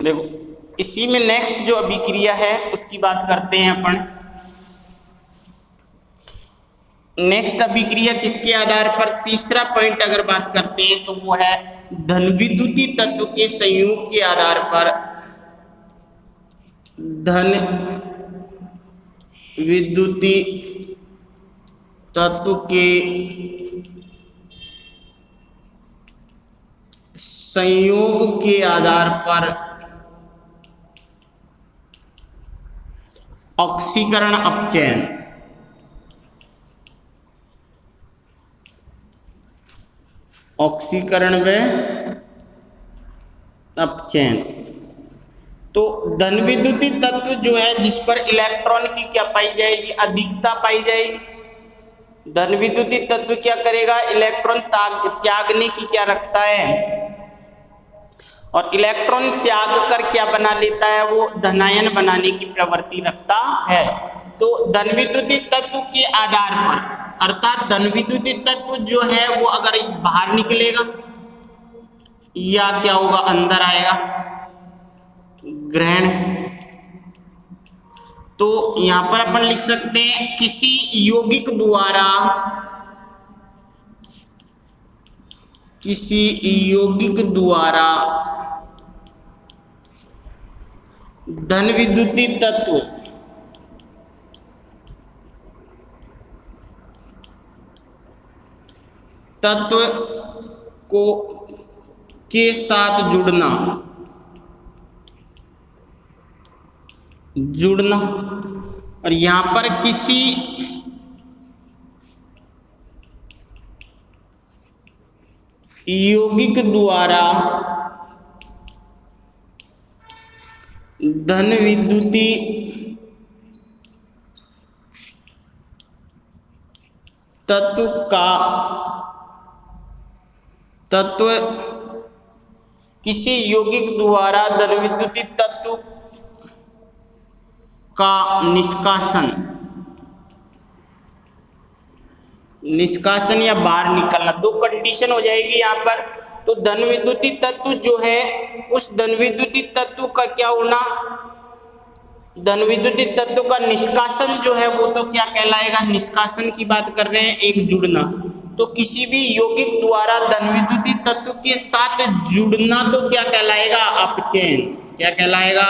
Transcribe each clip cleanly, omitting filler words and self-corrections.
देखो इसी में नेक्स्ट जो अभिक्रिया है उसकी बात करते हैं अपन। नेक्स्ट अभिक्रिया किसके आधार पर, तीसरा पॉइंट अगर बात करते हैं तो वो है धन विद्युतीय तत्व के संयोग के आधार पर, धन विद्युतीय तत्व के संयोग के आधार पर ऑक्सीकरण अपचयन, ऑक्सीकरण व अपचयन। तो धन विद्युतीय तत्व जो है जिस पर इलेक्ट्रॉन की क्या पाई जाएगी, अधिकता पाई जाएगी। धन विद्युतीय तत्व क्या करेगा, इलेक्ट्रॉन त्यागने की क्या रखता है, और इलेक्ट्रॉन त्याग कर क्या बना लेता है, वो धनायन बनाने की प्रवृत्ति रखता है। तो धन विद्युतीय तत्व के आधार पर, अर्थात धन विद्युतीय तत्व जो है वो अगर बाहर निकलेगा या क्या होगा, अंदर आएगा, ग्रहण। तो यहां पर अपन लिख सकते हैं किसी यौगिक द्वारा, किसी यौगिक द्वारा धन विद्युतीय तत्व को के साथ जुड़ना, और यहां पर किसी यौगिक द्वारा धन विद्युतीय तत्व किसी यौगिक द्वारा धन विद्युतीय तत्व का निष्कासन या बाहर निकलना, दो कंडीशन हो जाएगी यहाँ पर। तो धन विद्युतीय तत्व जो है उस धन विद्युतीय तत्व का क्या होना, धन विद्युतीय तत्व का निष्कासन जो है वो तो क्या कहलाएगा, निष्कासन की बात कर रहे हैं, एक जुड़ना। तो किसी भी यौगिक द्वारा धन विद्युतीय तत्व के साथ जुड़ना तो क्या कहलाएगा, अपचयन। क्या कहलाएगा,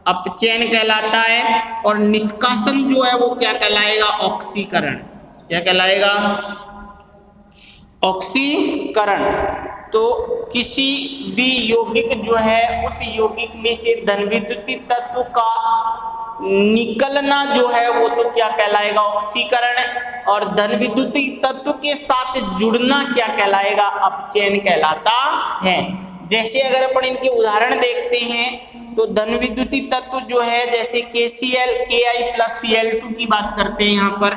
अपचयन कहलाता है। और निष्कासन जो है वो क्या कहलाएगा, ऑक्सीकरण। क्या कहलाएगा, ऑक्सीकरण। तो किसी भी यौगिक जो है उस यौगिक में से धन विद्युतीय तत्व का निकलना जो है वो तो क्या कहलाएगा, ऑक्सीकरण। और धन विद्युतीय तत्व के साथ जुड़ना क्या कहलाएगा, अपचयन कहलाता है। जैसे अगर अपन इनके उदाहरण देखते हैं तो धन विद्युतीय तत्व जो है जैसे KCl Ki+Cl2 की बात करते हैं, यहाँ पर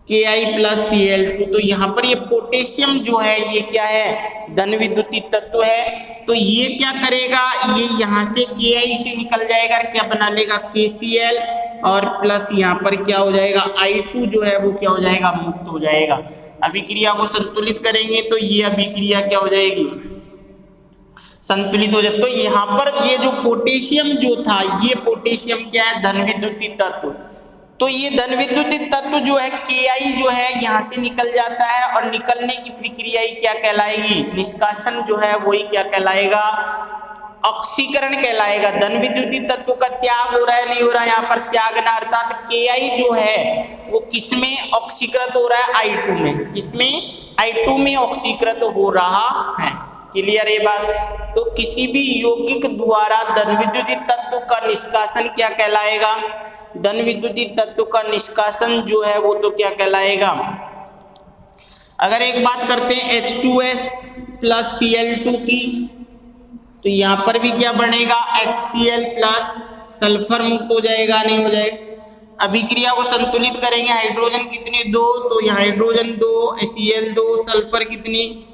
Ki+Cl2, तो यहाँ पर ये पोटेशियम जो है ये क्या है, धन विद्युतीय तत्व है। तो ये क्या करेगा, ये यहाँ से Ki से निकल जाएगा, क्या बना लेगा, KCl, और प्लस यहाँ पर क्या हो जाएगा, I2 जो है वो क्या हो जाएगा, मुक्त हो जाएगा। अभिक्रिया को संतुलित करेंगे तो ये अभिक्रिया क्या हो जाएगी, संतुलित हो जाए। तो यहाँ पर ये जो पोटेशियम जो था, ये पोटेशियम क्या है, धन विद्युतीय तत्व। तो ये धन विद्युतीय तत्व जो है Ki जो है यहाँ से निकल जाता है, और निकलने की प्रक्रिया ही क्या कहलाएगी, निष्कासन जो है वही क्या कहलाएगा, ऑक्सीकरण कहलाएगा। धन विद्युतीय तत्व का त्याग हो रहा है, नहीं हो रहा है, यहाँ पर त्यागना, अर्थात Ki जो है वो किसमें ऑक्सीकृत हो रहा है, I2 में। किसमें, I2 में ऑक्सीकृत हो रहा है। क्लियर ये बात। तो किसी भी यौगिक द्वारा धन विद्युतीय तत्व का निष्कासन क्या कहलाएगा, धन विद्युतीय तत्व का निष्कासन जो है वो तो क्या कहलाएगा। अगर एक बात करते हैं H2S+Cl2 की, तो यहाँ पर भी क्या बनेगा, HCl+ सल्फर मुक्त हो जाएगा, नहीं हो जाएगा। अभिक्रिया को संतुलित करेंगे, हाइड्रोजन कितने, 2, तो यहाँ हाइड्रोजन 2, Cl2, सल्फर कितनी,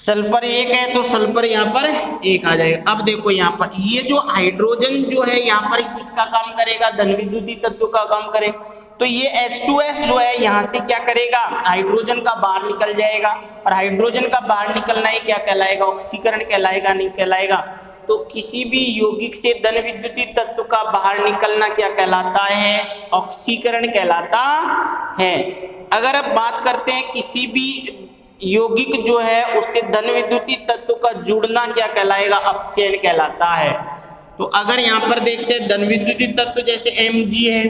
सल्फर एक है तो सल्फर यहाँ पर एक आ जाएगा। अब देखो यहाँ पर ये जो हाइड्रोजन जो है यहाँ पर किसका काम करेगा, धन विद्युतीय तत्व का काम करेगा। तो ये H2S जो है यहाँ से क्या करेगा, हाइड्रोजन का बाहर निकल जाएगा, और हाइड्रोजन का बाहर निकलना ही क्या कहलाएगा, ऑक्सीकरण कहलाएगा, नहीं कहलाएगा। तो किसी भी यौगिक से धन विद्युतीय तत्व का बाहर निकलना क्या कहलाता है, ऑक्सीकरण कहलाता है। अगर अब बात करते हैं किसी भी यौगिक जो है उससे धन विद्युतीय तत्व का जुड़ना क्या कहलाएगा, अपचयन कहलाता है। तो अगर यहाँ पर देखते हैं धन विद्युतीय तत्व जैसे Mg है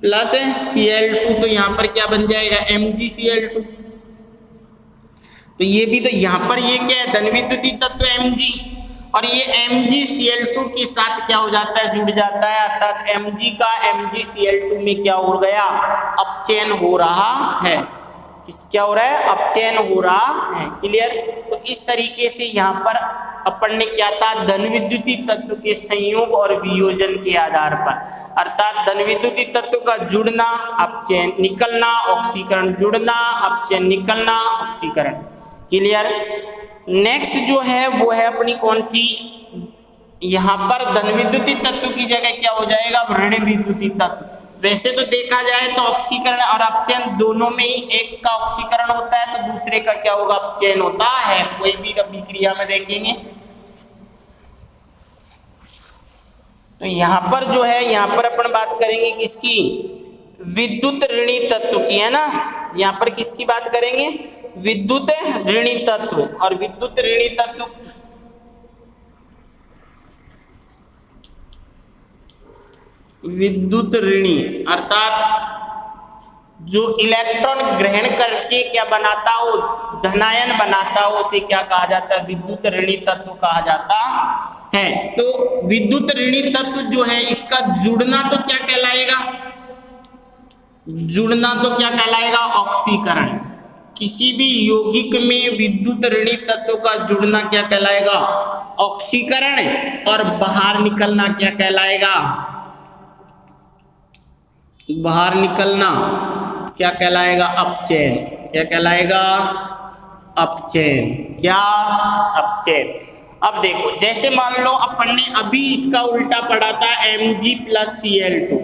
प्लस Cl2, तो यहाँ पर क्या बन जाएगा, MgCl2। तो ये भी, तो यहाँ पर ये क्या है, धन विद्युतीय तत्व Mg, और ये MgCl2 के साथ क्या हो जाता है, जुड़ जाता है, अर्थात Mg का MgCl2 में क्या हो गया, अपचयन हो रहा है। क्या हो रहा है, अपचयन हो रहा है। क्लियर। तो इस तरीके से यहाँ पर अपन ने क्या था, धन विद्युतीय तत्व के संयोग और वियोजन के आधार पर, अर्थात धन विद्युतीय तत्व का जुड़ना, अपचयन, निकलना, ऑक्सीकरण, जुड़ना, अपचयन, निकलना, ऑक्सीकरण। क्लियर। नेक्स्ट जो है वो है अपनी कौन सी, यहाँ पर धन विद्युतीय तत्व की जगह क्या हो जाएगा, ऋण विद्युतीय तत्व। वैसे तो देखा जाए तो ऑक्सीकरण और अपचयन दोनों में ही एक का ऑक्सीकरण होता है तो दूसरे का क्या होगा, अपचयन होता है, कोई भी अभिक्रिया में देखेंगे। तो यहाँ पर जो है, यहाँ पर अपन बात करेंगे किसकी, विद्युत ऋणी तत्व की, है ना। यहाँ पर किसकी बात करेंगे, विद्युत ऋणी तत्व। और विद्युत ऋणी तत्व विद्युत ऋणी अर्थात जो इलेक्ट्रॉन ग्रहण करके क्या बनाता हो, धनायन बनाता हो, उसे क्या कहा जाता है, विद्युत ऋणी तत्व कहा जाता है। तो विद्युत ऋणी तत्व जो है इसका जुड़ना तो क्या कहलाएगा, जुड़ना तो क्या कहलाएगा, ऑक्सीकरण। किसी भी यौगिक में विद्युत ऋणी तत्व का जुड़ना क्या कहलाएगा, ऑक्सीकरण, और बाहर निकलना क्या कहलाएगा, बाहर निकलना क्या कहलाएगा, अपचयन। क्या कहलाएगा, अपचयन। क्या, अपचयन। अब देखो, जैसे मान लो अपन ने अभी इसका उल्टा पढ़ा था, Mg plus Cl2।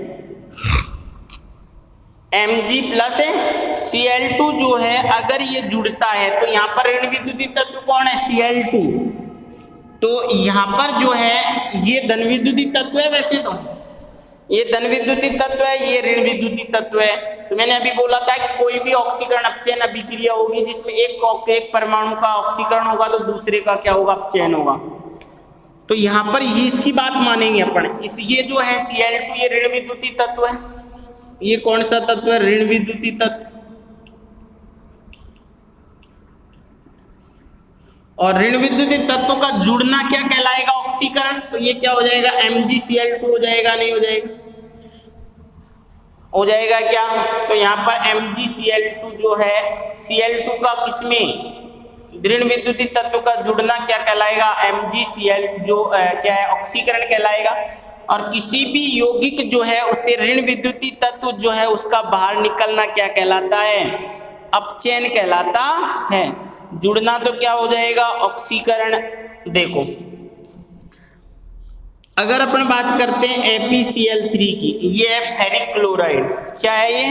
Mg plus Cl2 जो है अगर ये जुड़ता है तो यहाँ पर ऋण विद्युतीय तत्व कौन है, Cl2। तो यहाँ पर जो है ये धन विद्युतीय तत्व है, वैसे तो ये धन विद्युतीय तत्व है, ये ऋण विद्युतीय तत्व है। तो मैंने अभी बोला था कि कोई भी ऑक्सीकरण अपचयन अभिक्रिया होगी जिसमें एक परमाणु का ऑक्सीकरण होगा तो दूसरे का क्या होगा, अपचयन होगा। तो यहाँ पर ये इसकी बात मानेंगे अपन। इस ये जो है Cl2 ये ऋण विद्युतीय तत्व है। ये कौन सा तत्व है, ऋण विद्युतीय तत्व। और ऋण विद्युतीय तत्व का जुड़ना क्या कहलाएगा, ऑक्सीकरण। तो ये क्या हो जाएगा, MgCl2 हो जाएगा, नहीं हो जाएगा, हो जाएगा क्या। तो यहाँ पर MgCl2 जो है, Cl2 का किसमें, ऋण विद्युतीय तत्व का जुड़ना क्या कहलाएगा, MgCl जो क्या है, ऑक्सीकरण कहलाएगा। और किसी भी यौगिक जो है उससे ऋण विद्युतीय तत्व जो है उसका बाहर निकलना क्या कहलाता है, अपचयन कहलाता है। जुड़ना तो क्या हो जाएगा, ऑक्सीकरण। देखो अगर अपन बात करते हैं ApCl3 की, ये है फेरिक क्लोराइड। क्या है ये,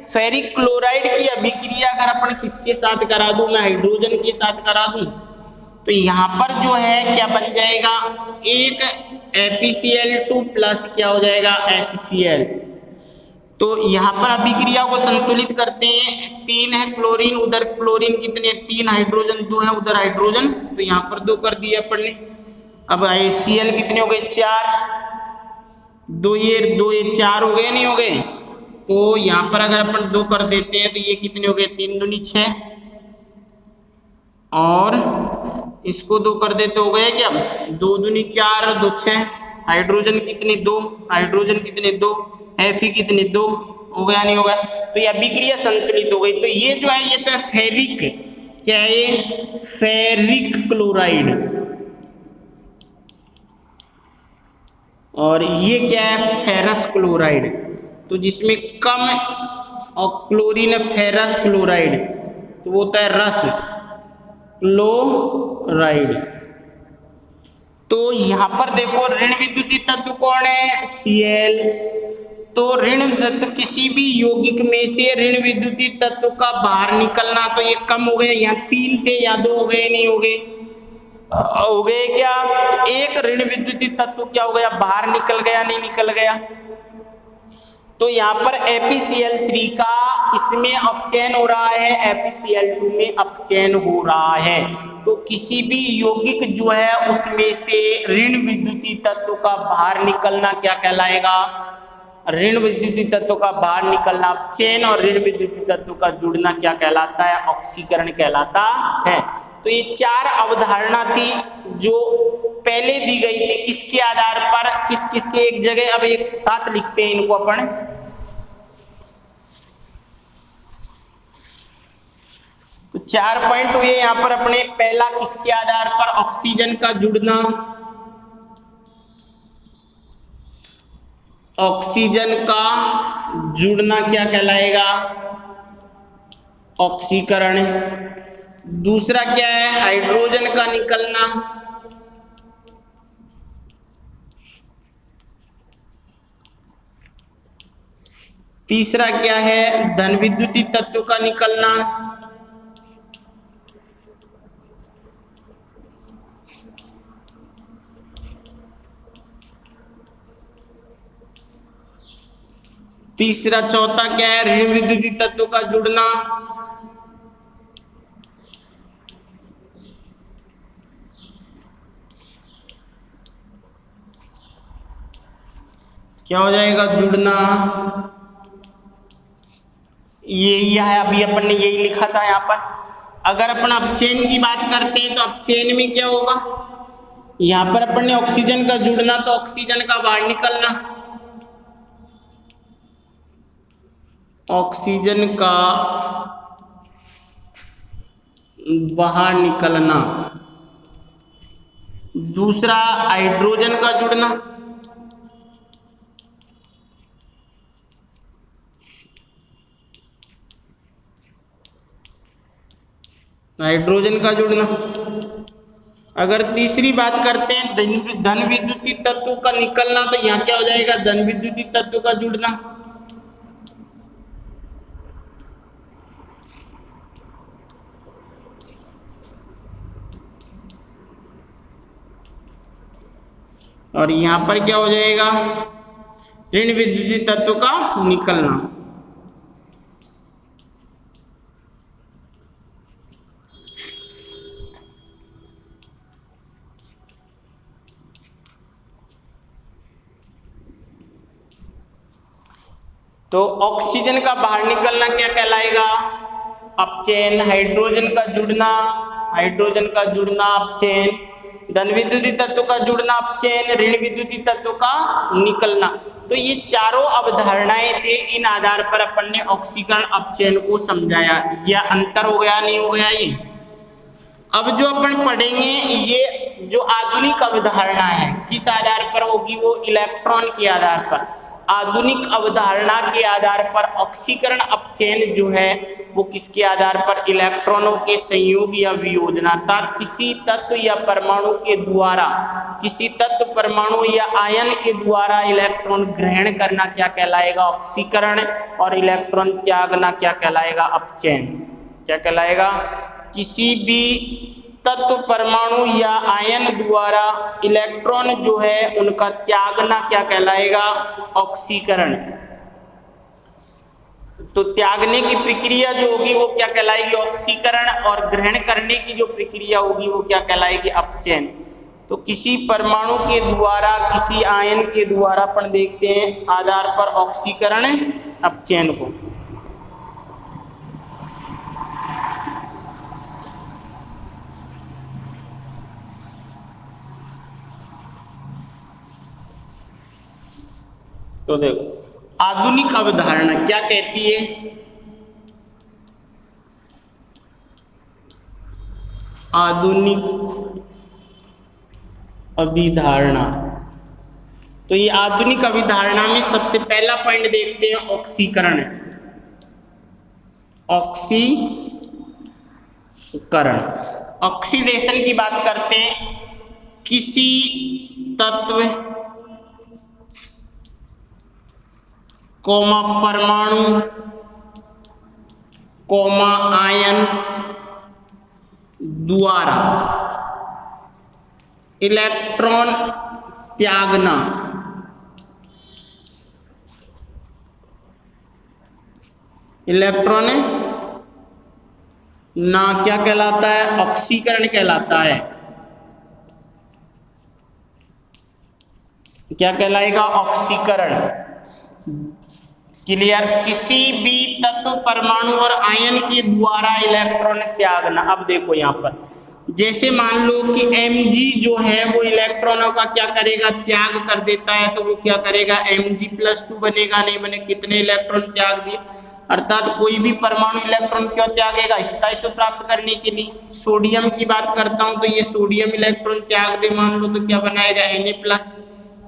फेरिक क्लोराइड की अभिक्रिया अगर अपन किसके साथ करा दूं, मैं हाइड्रोजन के साथ करा दूं, तो यहाँ पर जो है क्या बन जाएगा, एक ApCl2 प्लस क्या हो जाएगा, HCl। तो यहाँ पर अभिक्रिया को संतुलित करते हैं, 3 है क्लोरीन, उधर क्लोरीन कितने, 3 हाइड्रोजन 2 है, उधर हाइड्रोजन, तो यहाँ पर 2 कर दिया अपन ने। अब HCl कितने हो गए, 4, 2 ये 4 हो गए, नहीं हो गए। तो यहाँ पर अगर अपन 2 कर देते हैं तो ये कितने हो गए, 3 दूनी 6, और इसको 2 कर देते हो गए क्या, 2 दूनी 4, 2 6, हाइड्रोजन कितने 2, हाइड्रोजन कितने 2, Fe कितने 2 हो गया, नहीं होगा। तो ये अभिक्रिया संतुलित हो गई। तो ये जो है ये तो फेरिक, क्या है ये, फेरिक क्लोराइड। और ये क्या है, फेरस क्लोराइड। तो जिसमें कम और क्लोरीन है, फेरस क्लोराइड, तो वो होता है रस। क्लोराइड। तो यहां पर देखो ऋण विद्युतीय तत्व कौन है, Cl। तो ऋण किसी भी यौगिक में से ऋण विद्युतीय तत्व का बाहर निकलना, तो ये कम हो गए, यहाँ 3 थे या 2 हो गए, नहीं हो गए, हो गए क्या, एक ऋण विद्युतीय तत्व क्या हो गया, बाहर निकल गया, नहीं निकल गया। तो यहाँ पर FeCl3 का किसमें अपचयन हो रहा है, FeCl2 में अपचयन हो रहा है। तो किसी भी यौगिक जो है उसमें से ऋण विद्युतीय तत्व का बाहर निकलना क्या कहलाएगा, ऋण विद्युतीय तत्व का बाहर निकलना अपचयन, और ऋण विद्युतीय तत्व का जुड़ना क्या कहलाता है, ऑक्सीकरण कहलाता है। तो ये 4 अवधारणा थी जो पहले दी गई थी, किसके आधार पर, किस किस के एक जगह, अब एक साथ लिखते हैं इनको अपन। तो 4 पॉइंट हुए यहाँ पर अपने। पहला किसके आधार पर, ऑक्सीजन का जुड़ना, ऑक्सीजन का जुड़ना क्या कहलाएगा, ऑक्सीकरण। दूसरा क्या है, हाइड्रोजन का निकलना, तीसरा क्या है, धन विद्युतीय तत्व का निकलना, तीसरा चौथा क्या है, ऋण विद्युतीय तत्व का जुड़ना, क्या हो जाएगा, जुड़ना। ये है, अभी अपन ने यही लिखा था यहाँ पर। अगर अपन अपचयन की बात करते हैं तो अपचयन में क्या होगा, यहाँ पर अपन ने ऑक्सीजन का जुड़ना, तो ऑक्सीजन का बाहर निकलना, ऑक्सीजन का बाहर निकलना। दूसरा हाइड्रोजन का जुड़ना, हाइड्रोजन का जुड़ना। अगर तीसरी बात करते हैं धन विद्युतीय तत्व का निकलना, तो यहाँ क्या हो जाएगा, धन विद्युतीय तत्व का जुड़ना। और यहाँ पर क्या हो जाएगा, ऋण विद्युतीय तत्व का निकलना। तो ऑक्सीजन का बाहर निकलना क्या कहलाएगा, अपचयन। हाइड्रोजन का जुड़ना, हाइड्रोजन का जुड़ना अपचयन। धन विद्युतीय तत्व का जुड़ना अपचयन, ऋण विद्युतीय तत्व का निकलना। तो ये चारों अवधारणाएं थे, इन आधार पर अपन ने ऑक्सीकरण अपचयन को समझाया। यह अंतर हो गया, नहीं हो गया ये। अब जो अपन पढ़ेंगे ये जो आधुनिक अवधारणा है, किस आधार पर होगी, वो इलेक्ट्रॉन के आधार पर। आधुनिक अवधारणा के आधार पर ऑक्सीकरण अपचयन जो है वो किसके आधार पर, इलेक्ट्रॉनों के संयोग या वियोजन, अर्थात किसी तत्व या परमाणु के द्वारा, किसी तत्व परमाणु या आयन के द्वारा इलेक्ट्रॉन ग्रहण करना क्या कहलाएगा, ऑक्सीकरण, और इलेक्ट्रॉन त्यागना क्या कहलाएगा, अपचयन। क्या कहलाएगा, किसी भी तत्व परमाणु या आयन द्वारा इलेक्ट्रॉन जो है उनका त्यागना क्या कहलाएगा, ऑक्सीकरण। तो त्यागने की प्रक्रिया जो होगी वो क्या कहलाएगी, ऑक्सीकरण, और ग्रहण करने की जो प्रक्रिया होगी वो क्या कहलाएगी, अपचयन। तो किसी परमाणु के द्वारा, किसी आयन के द्वारा अपन देखते हैं आधार पर ऑक्सीकरण अपचयन को। तो देखो आधुनिक अवधारणा क्या कहती है, आधुनिक अभिधारणा। तो ये आधुनिक अभिधारणा में सबसे पहला पॉइंट देखते हैं ऑक्सीकरण। ऑक्सीकरण ऑक्सीडेशन की बात करते हैं, किसी तत्व कोमा परमाणु कोमा आयन द्वारा इलेक्ट्रॉन त्यागना, इलेक्ट्रॉन ना क्या कहलाता है, ऑक्सीकरण कहलाता है। क्या कहलाएगा, ऑक्सीकरण। क्लियर। किसी भी तत्व परमाणु और आयन के द्वारा इलेक्ट्रॉन त्यागना। अब देखो यहाँ पर जैसे मान लो कि Mg जो है वो इलेक्ट्रॉनों का क्या करेगा, त्याग कर देता है, तो वो क्या करेगा, Mg+2 बनेगा, नहीं बने, कितने इलेक्ट्रॉन त्याग दिए, अर्थात कोई भी परमाणु इलेक्ट्रॉन क्यों त्यागेगा, स्थायित्व प्राप्त करने के लिए। सोडियम की बात करता हूं तो ये सोडियम इलेक्ट्रॉन त्याग दे मान लो तो क्या बनाएगा, Na+,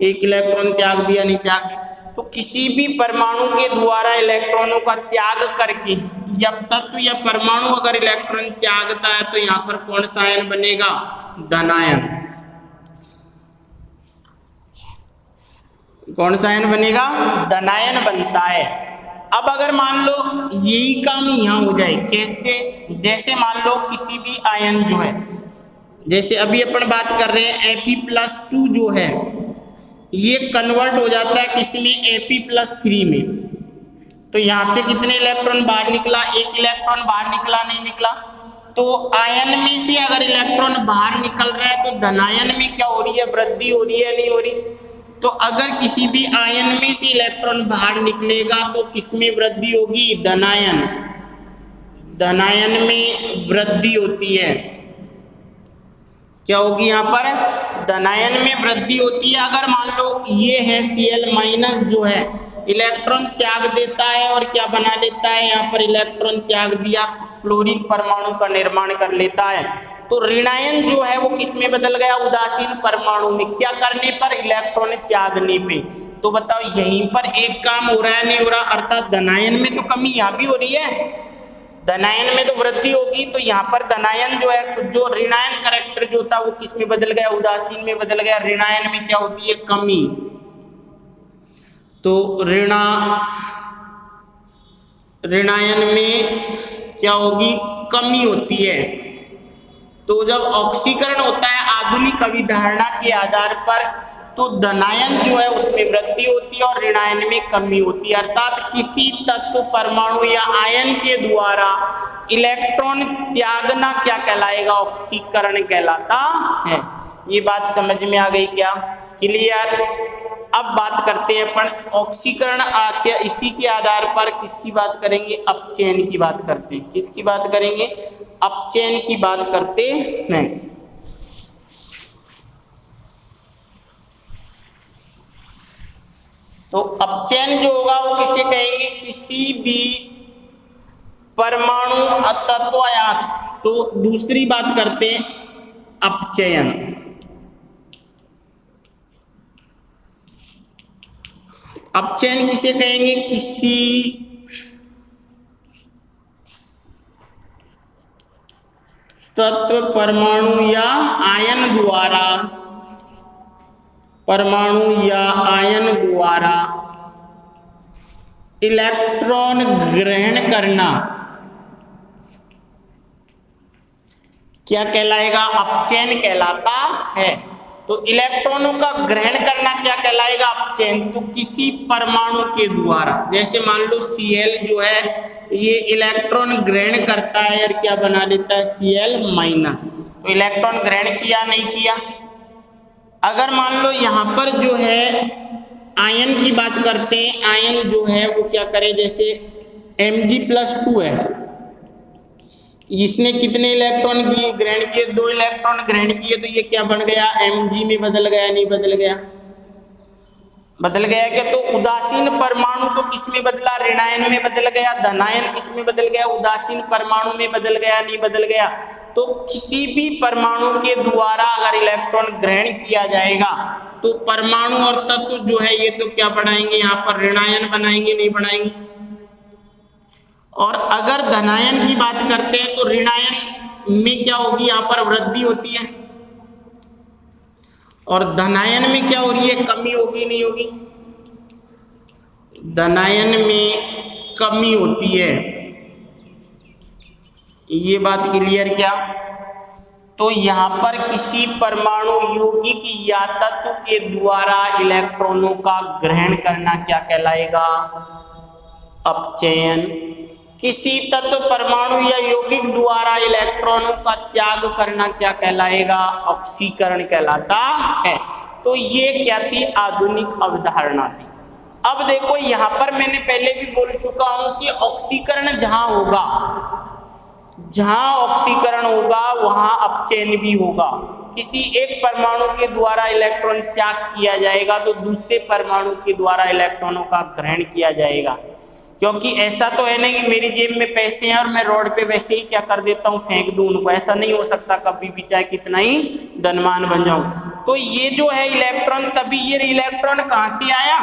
एक इलेक्ट्रॉन त्याग दिया, नहीं त्याग दिया। तो किसी भी परमाणु के द्वारा इलेक्ट्रॉनों का त्याग करके या तत्व या परमाणु अगर इलेक्ट्रॉन त्यागता है तो यहाँ पर कौन सा आयन बनेगा, धनायन। कौन सा आयन बनेगा, धनायन बनता है। अब अगर मान लो यही काम यहाँ हो जाए, कैसे, जैसे मान लो किसी भी आयन जो है, जैसे अभी अपन बात कर रहे हैं Fe+2 जो है ये कन्वर्ट हो जाता है किसमें, Fe+3 में। तो यहाँ पे कितने इलेक्ट्रॉन बाहर निकला, एक इलेक्ट्रॉन बाहर निकला, नहीं निकला। तो आयन में से अगर इलेक्ट्रॉन बाहर निकल रहा है तो धनायन में क्या हो रही है, वृद्धि हो रही है, नहीं हो रही। तो अगर किसी भी आयन में से इलेक्ट्रॉन बाहर निकलेगा तो किसमें वृद्धि होगी, धनायन। धनायन में वृद्धि होती है, क्या होगी यहाँ पर, धनायन में वृद्धि होती है। अगर मान लो ये है Cl- जो है इलेक्ट्रॉन त्याग देता है और क्या बना लेता है, यहाँ पर इलेक्ट्रॉन त्याग दिया, क्लोरीन परमाणु का निर्माण कर लेता है। तो ऋणायन जो है वो किस में बदल गया, उदासीन परमाणु में। क्या करने पर, इलेक्ट्रॉन त्यागने पे। तो बताओ यहीं पर एक काम हो रहा है, नहीं हो रहा, अर्थात धनायन में तो कमी यहाँ भी हो रही है, धनायन में तो वृद्धि होगी। तो यहाँ पर धनायन जो है, जो ऋणायन कैरेक्टर जो था वो किस में बदल गया, उदासीन में बदल गया। ऋणायन में क्या होती है, कमी। तो ऋणायन में क्या होगी, कमी होती है। तो जब ऑक्सीकरण होता है आधुनिक अभिधारणा के आधार पर, तो धनायन जो है उसमें वृद्धि होती है और ऋणायन में कमी होती है। अर्थात किसी तत्व परमाणु या आयन के द्वारा इलेक्ट्रॉन त्यागना क्या कहलाएगा, ऑक्सीकरण कहलाता है। ये बात समझ में आ गई क्या, क्लियर। अब बात करते हैं अपन ऑक्सीकरण आख्या, इसी के आधार पर किसकी बात करेंगे, अपचयन की बात करते हैं। किसकी बात करेंगे, अपचयन की बात करते हैं। तो अपचयन जो होगा वो किसे कहेंगे, किसी भी परमाणु तत्वयात। तो दूसरी बात करते हैं अपचयन। अपचयन किसे कहेंगे, किसी तत्व परमाणु या आयन द्वारा, परमाणु या आयन द्वारा इलेक्ट्रॉन ग्रहण करना क्या कहलाएगा, अपचयन कहलाता है। तो इलेक्ट्रॉनों का ग्रहण करना क्या कहलाएगा, अपचयन। तो किसी परमाणु के द्वारा, जैसे मान लो Cl जो है ये इलेक्ट्रॉन ग्रहण करता है और क्या बना लेता है, Cl-। तो इलेक्ट्रॉन ग्रहण किया, नहीं किया। अगर मान लो यहाँ पर जो है आयन की बात करते हैं, आयन जो है वो क्या करे, जैसे Mg+2 है, इसने कितने इलेक्ट्रॉन ग्रहण किए, 2 इलेक्ट्रॉन ग्रहण किए। तो ये क्या बन गया, Mg में बदल गया, नहीं बदल गया, बदल गया क्या। तो उदासीन परमाणु तो किस में बदला, ऋणायन में बदल गया। धनायन किस में बदल गया, उदासीन परमाणु में बदल गया, नहीं बदल गया। तो किसी भी परमाणु के द्वारा अगर इलेक्ट्रॉन ग्रहण किया जाएगा तो परमाणु और तत्व जो है ये तो क्या बनाएंगे, यहाँ पर ऋणायन बनाएंगे, नहीं बनाएंगे। और अगर धनायन की बात करते हैं तो ऋणायन में क्या होगी, यहाँ पर वृद्धि होती है, और धनायन में क्या हो रही है, कमी होगी नहीं होगी, धनायन में कमी होती है। ये बात क्लियर क्या? तो यहाँ पर किसी परमाणु यौगिक या तत्व के द्वारा इलेक्ट्रॉनों का ग्रहण करना क्या कहलाएगा, अपचयन। किसी तत्व परमाणु या यौगिक द्वारा इलेक्ट्रॉनों का त्याग करना क्या कहलाएगा, ऑक्सीकरण कहलाता है। तो ये क्या थी, आधुनिक अवधारणा थी। अब देखो यहाँ पर मैंने पहले भी बोल चुका हूं कि ऑक्सीकरण जहां होगा, जहां ऑक्सीकरण होगा वहां अपचयन भी होगा। किसी एक परमाणु के द्वारा इलेक्ट्रॉन त्याग किया जाएगा तो दूसरे परमाणु के द्वारा इलेक्ट्रॉनों का ग्रहण किया जाएगा। क्योंकि ऐसा तो है नहीं कि मेरी जेब में पैसे हैं और मैं रोड पे वैसे ही क्या कर देता हूँ, फेंक दूं उनको, ऐसा नहीं हो सकता कभी भी, चाहे कितना ही धनवान बन जाऊं। तो ये जो है इलेक्ट्रॉन, तभी ये इलेक्ट्रॉन कहाँ से आया,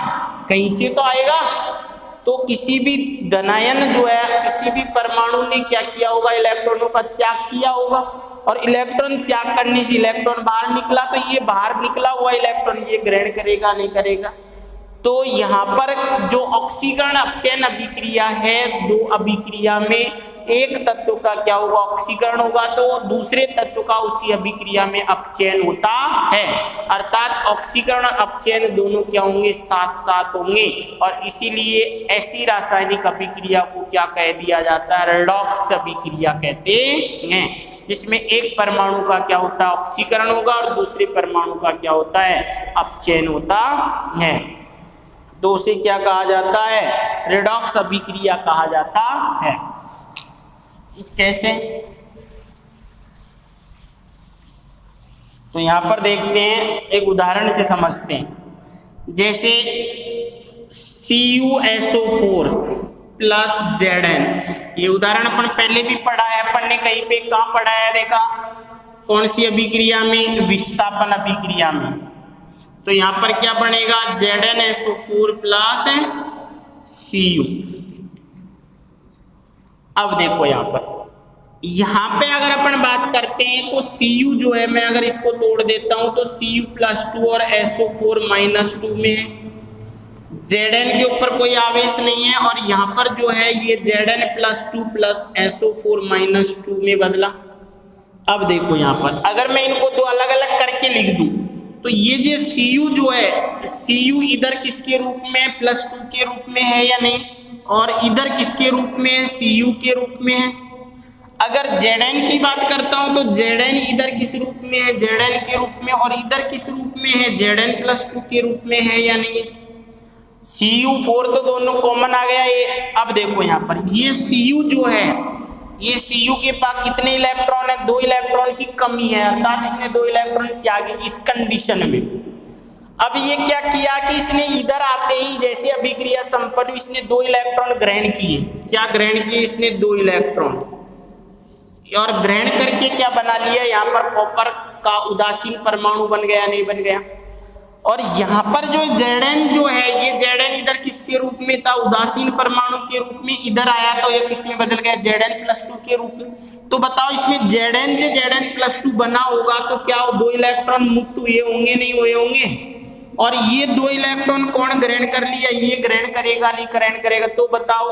कहीं से तो आएगा। तो किसी भी धनायन जो है, किसी भी परमाणु ने क्या किया होगा, इलेक्ट्रॉनों का त्याग किया होगा, और इलेक्ट्रॉन त्याग करने से इलेक्ट्रॉन बाहर निकला, तो ये बाहर निकला हुआ इलेक्ट्रॉन ये ग्रहण करेगा नहीं करेगा। तो यहाँ पर जो ऑक्सीकरण अपचयन अभिक्रिया है, दो अभिक्रिया में एक तत्व का क्या होगा, ऑक्सीकरण होगा, तो दूसरे तत्व का उसी अभिक्रिया में अपचयन होता है। अर्थात ऑक्सीकरण और अपचयन दोनों क्या होंगे, साथ साथ होंगे, और इसीलिए ऐसी रासायनिक अभिक्रिया को क्या कह दिया जाता है, रेडॉक्स अभिक्रिया कहते हैं, जिसमें एक परमाणु का क्या होता है, ऑक्सीकरण होगा, और दूसरे परमाणु का क्या होता है, अपचयन होता है। तो उसे क्या कहा जाता है, रेडॉक्स अभिक्रिया कहा जाता है। कैसे, तो यहां पर देखते हैं, एक उदाहरण से समझते हैं। जैसे CuSO4 प्लस Zn, ये उदाहरण अपन पहले भी पढ़ा है, अपन ने कहीं पे कहाँ पढ़ा है, देखा कौन सी अभिक्रिया में, विस्थापन अभिक्रिया में। तो यहां पर क्या बनेगा, ZnSO4 प्लस Cu। अब देखो यहाँ पे अगर अपन बात करते हैं तो Cu जो है, मैं अगर इसको तोड़ देता हूं तो Cu+2 और SO4 -2 में है, Zn के ऊपर कोई आवेश नहीं है, और यहाँ पर जो है ये Zn+2 प्लस SO4 -2 में बदला। अब देखो यहाँ पर अगर मैं इनको दो अलग अलग करके लिख दूं तो ये जो Cu जो है, Cu इधर किसके रूप में, +2 के रूप में है या नहीं, और इधर किसके रूप में है, Cu के रूप में है। अगर Zn की बात करता हूं तो Zn इधर किस रूप में है, Zn के रूप में, और इधर किस रूप में है, Zn+2 के रूप में है या नहीं। Cu4 तो दोनों कॉमन आ गया ये। अब देखो यहाँ पर ये Cu जो है, ये Cu के पास कितने इलेक्ट्रॉन है, 2 इलेक्ट्रॉन की कमी है, अर्थात इसने 2 इलेक्ट्रॉन त्यागे इस कंडीशन में। अब ये क्या किया कि इसने इधर आते ही जैसे अभिक्रिया संपन्न, इसने 2 इलेक्ट्रॉन ग्रहण किए। क्या ग्रहण किए, इसने 2 इलेक्ट्रॉन, और ग्रहण करके क्या बना लिया, यहाँ पर कॉपर का उदासीन परमाणु बन गया, नहीं बन गया। और यहाँ पर जो Zn जो है, ये Zn इधर किसके रूप में था, उदासीन परमाणु के रूप में, इधर आया तो ये किसमें बदल गया, Zn+2 के रूप में। तो बताओ इसमें Zn से Zn+2 बना होगा तो क्या 2 इलेक्ट्रॉन मुक्त हुए होंगे, नहीं हुए होंगे। और ये 2 इलेक्ट्रॉन कौन ग्रहण कर लिया, ये ग्रहण करेगा नहीं ग्रहण करेगा। तो बताओ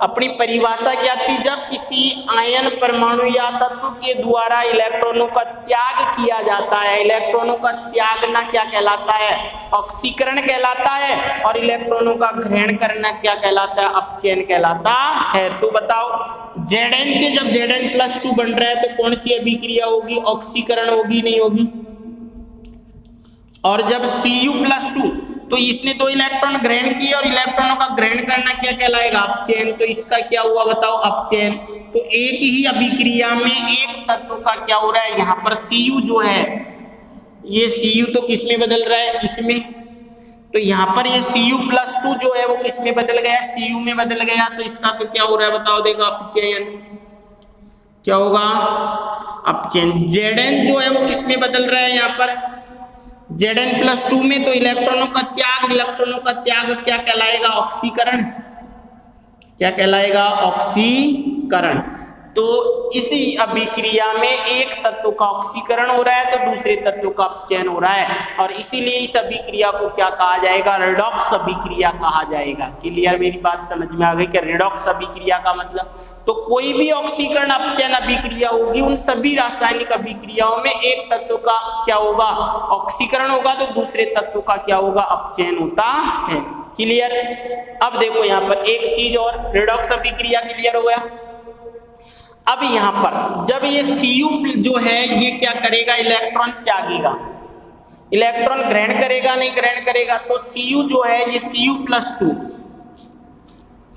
अपनी परिभाषा क्या थी, जब किसी आयन परमाणु या तत्व के द्वारा इलेक्ट्रॉनों का त्याग किया जाता है, इलेक्ट्रॉनों का त्यागना क्या कहलाता है, ऑक्सीकरण कहलाता है, और इलेक्ट्रॉनों का ग्रहण करना क्या कहलाता है, अपचयन कहलाता है। तो बताओ Zn से जब Zn+2 बन रहा है तो कौन सी अभिक्रिया होगी, ऑक्सीकरण होगी नहीं होगी। और जब Cu+2 तो इसने 2 इलेक्ट्रॉन ग्रहण किए, और इलेक्ट्रॉनों का ग्रहण करना क्या कहलाएगा, अपचयन। तो इसका क्या हुआ बताओ, अपचयन। तो एक ही अभिक्रिया में एक तत्व का क्या हो रहा है, यहाँ पर Cu जो है, ये Cu तो किस में बदल रहा है, इसमें। तो यहाँ पर ये Cu+2 जो है वो किस में बदल गया, Cu में बदल गया। तो इसका तो क्या हो रहा है बताओ, देखो अपचयन। क्या होगा, अपचयन। Zn जो है वो किस में बदल रहा है, यहाँ पर Zn+2 में, तो इलेक्ट्रॉनों का त्याग, इलेक्ट्रॉनों का त्याग क्या कहलाएगा, ऑक्सीकरण। क्या कहलाएगा, ऑक्सीकरण। तो इसी अभिक्रिया में एक तत्व का ऑक्सीकरण हो रहा है तो दूसरे तत्व का अपचयन हो रहा है, और इसीलिए इस अभिक्रिया को क्या कहा जाएगा, रेडॉक्स अभिक्रिया कहा जाएगा। क्लियर, मेरी बात समझ में आ गई कि रेडॉक्स अभिक्रिया का मतलब, तो कोई भी ऑक्सीकरण अपचयन अभिक्रिया होगी उन सभी रासायनिक अभिक्रियाओं में एक तत्व का क्या होगा, ऑक्सीकरण होगा, तो दूसरे तत्व का क्या होगा, अपचयन होता है। क्लियर। अब देखो यहाँ पर एक चीज और, रेडॉक्स अभिक्रिया क्लियर हो गया। अब यहाँ पर जब ये Cu जो है ये क्या करेगा, इलेक्ट्रॉन त्यागेगा, इलेक्ट्रॉन ग्रहण करेगा नहीं ग्रहण करेगा, तो Cu जो है ये Cu+2,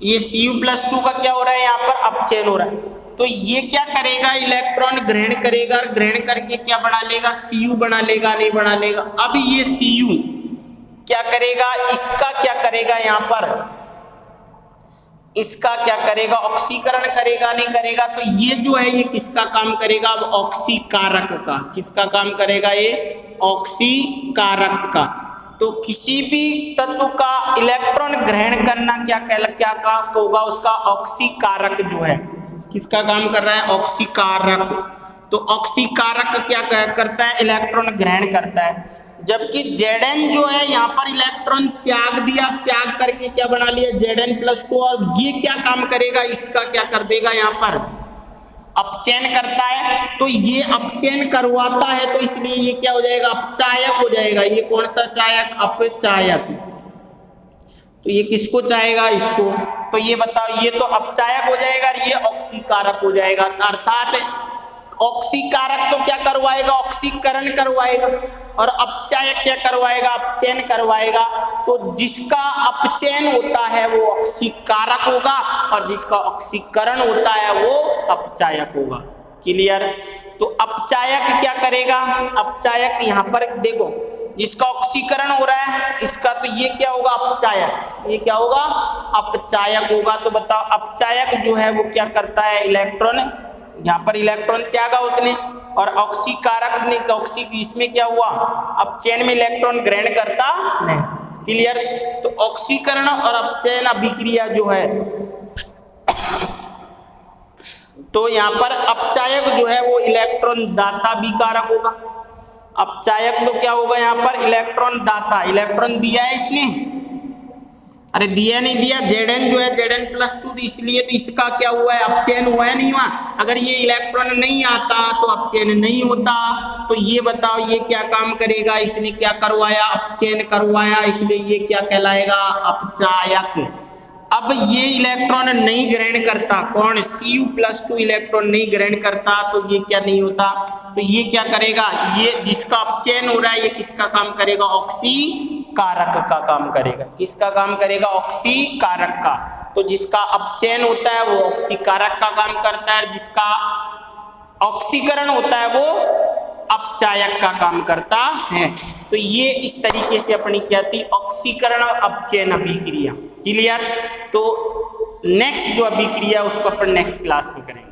ये Cu+2 का क्या हो रहा है, यहाँ पर अपचयन हो रहा है, तो ये क्या करेगा, इलेक्ट्रॉन ग्रहण करेगा, ग्रहण करके क्या बना लेगा, Cu बना लेगा नहीं बना लेगा। अब ये Cu क्या करेगा, इसका क्या करेगा, यहाँ पर इसका क्या करेगा, ऑक्सीकरण करेगा नहीं करेगा, तो ये जो है ये किसका काम करेगा, अब ऑक्सीकारक का, किसका काम करेगा, ये ऑक्सीकारक का। तो किसी भी तत्व का इलेक्ट्रॉन ग्रहण करना क्या काम होगा, उसका ऑक्सीकारक जो है किसका काम कर रहा है, ऑक्सीकारक। तो ऑक्सीकारक क्या करता है, इलेक्ट्रॉन ग्रहण करता है, जबकि Zn जो है यहाँ पर इलेक्ट्रॉन त्याग दिया, त्याग करके क्या बना लिया, Zn+2, और ये क्या काम करेगा, इसका क्या कर देगा, यहाँ पर अपचयन करता है, तो ये अपचयन करवाता है, तो इसलिए ये क्या हो जाएगा, अपचायक हो जाएगा। ये कौन सा चायक, अपचायक, तो ये किसको चाहेगा, इसको, तो ये बताओ, ये तो अपचायक हो जाएगा, ये ऑक्सीकारक हो जाएगा। अर्थात ऑक्सीकारक तो क्या करवाएगा, ऑक्सीकरण करवाएगा, और अपचायक क्या करवाएगा, अपचयन करवाएगा। तो जिसका अपचयन होता है वो ऑक्सीकारक होगा, और जिसका ऑक्सीकरण होता है वो अपचायक होगा। क्लियर। तो अपचायक क्या करेगा, अपचायक यहाँ पर देखो, जिसका ऑक्सीकरण हो रहा है इसका, तो ये क्या होगा, अपचायक, ये क्या होगा, अपचायक होगा। तो बताओ अपचायक जो है वो क्या करता है, इलेक्ट्रॉन, यहाँ पर इलेक्ट्रॉन त्यागा उसने, और ऑक्सीकारक ने, ऑक्सी इसमें क्या हुआ, अपचयन में इलेक्ट्रॉन ग्रहण करता नहीं। क्लियर। तो ऑक्सीकरण और अपचयन अभिक्रिया जो है, तो यहाँ पर अपचायक जो है वो इलेक्ट्रॉन दाता अभिकारक होगा। अपचायक तो क्या होगा, यहाँ पर इलेक्ट्रॉन दाता, इलेक्ट्रॉन दिया है इसने, अरे दिया नहीं दिया, Zn जो है Zn+2, इसलिए तो इसका क्या हुआ है, अपचयन हुआ है नहीं हुआ। अगर ये इलेक्ट्रॉन नहीं आता तो अपचयन नहीं होता। तो ये बताओ ये क्या काम करेगा, इसने क्या करवाया, अपचयन करवाया, इसलिए ये क्या कहलाएगा, अपचायक। अब ये इलेक्ट्रॉन नहीं ग्रहण करता, कौन, Cu+2 इलेक्ट्रॉन नहीं ग्रहण करता, तो ये क्या नहीं होता, तो ये क्या करेगा, ये जिसका अपचयन हो रहा है ये किसका काम करेगा, ऑक्सीकारक का काम करेगा। किसका काम करेगा, ऑक्सीकारक का। तो जिसका अपचयन होता है वो ऑक्सीकारक का काम करता है, जिसका ऑक्सीकरण होता है वो अपचायक का काम करता है। तो ये इस तरीके से अपनी क्या थी, ऑक्सीकरण और अपचयन अभिक्रिया। क्लियर। तो नेक्स्ट जो अभिक्रिया उसको अपन नेक्स्ट क्लास में करेंगे।